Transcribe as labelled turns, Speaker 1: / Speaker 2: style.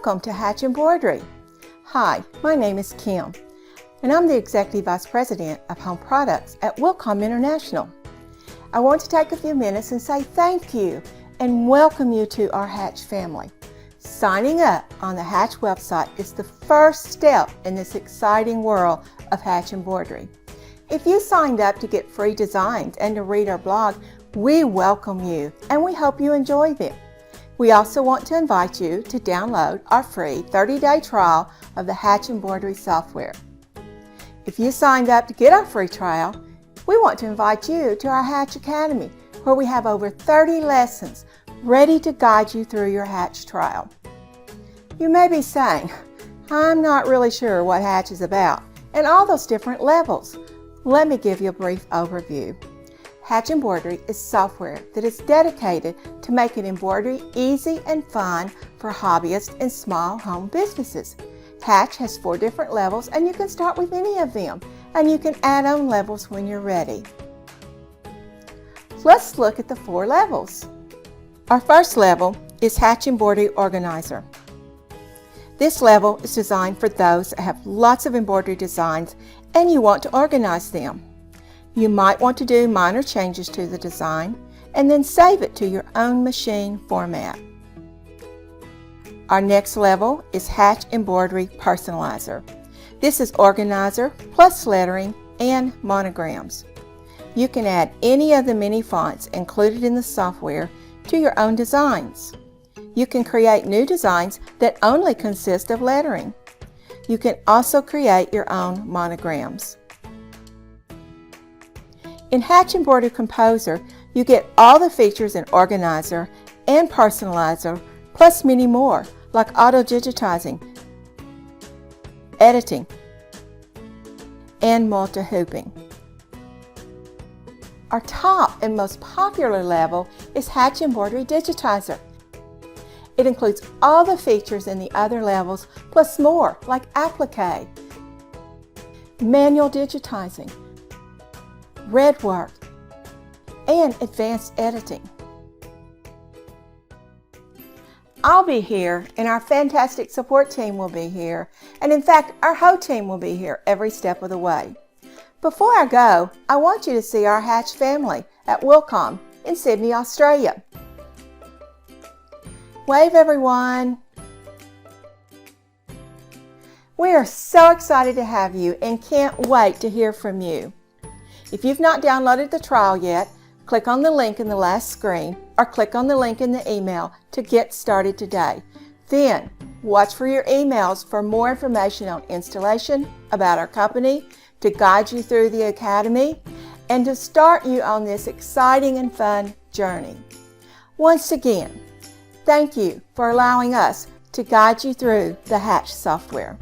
Speaker 1: Welcome to Hatch Embroidery. Hi, my name is Kim, and I'm the Executive Vice President of Home Products at Wilcom International. I want to take a few minutes and say thank you and welcome you to our Hatch family. Signing up on the Hatch website is the first step in this exciting world of Hatch Embroidery. If you signed up to get free designs and to read our blog, we welcome you and we hope you enjoy them. We also want to invite you to download our free 30-day trial of the Hatch Embroidery software. If you signed up to get our free trial, we want to invite you to our Hatch Academy, where we have over 30 lessons ready to guide you through your Hatch trial. You may be saying, I'm not really sure what Hatch is about, and all those different levels. Let me give you a brief overview. Hatch Embroidery is software that is dedicated to making embroidery easy and fun for hobbyists and small home businesses. Hatch has 4 different levels, and you can start with any of them, and you can add on levels when you're ready. Let's look at the 4 levels. Our first level is Hatch Embroidery Organizer. This level is designed for those that have lots of embroidery designs and you want to organize them. You might want to do minor changes to the design and then save it to your own machine format. Our next level is Hatch Embroidery Personalizer. This is organizer plus lettering and monograms. You can add any of the many fonts included in the software to your own designs. You can create new designs that only consist of lettering. You can also create your own monograms. In Hatch Embroidery Composer, you get all the features in Organizer and Personalizer, plus many more, like auto-digitizing, editing, and multi-hooping. Our top and most popular level is Hatch Embroidery Digitizer. It includes all the features in the other levels, plus more, like appliqué, manual digitizing, red work, and advanced editing. I'll be here, and our fantastic support team will be here, and in fact, our whole team will be here every step of the way. Before I go, I want you to see our Hatch family at Wilcom in Sydney, Australia. Wave, everyone! We are so excited to have you and can't wait to hear from you. If you've not downloaded the trial yet, click on the link in the last screen or click on the link in the email to get started today. Then, watch for your emails for more information on installation, about our company, to guide you through the Academy, and to start you on this exciting and fun journey. Once again, thank you for allowing us to guide you through the Hatch software.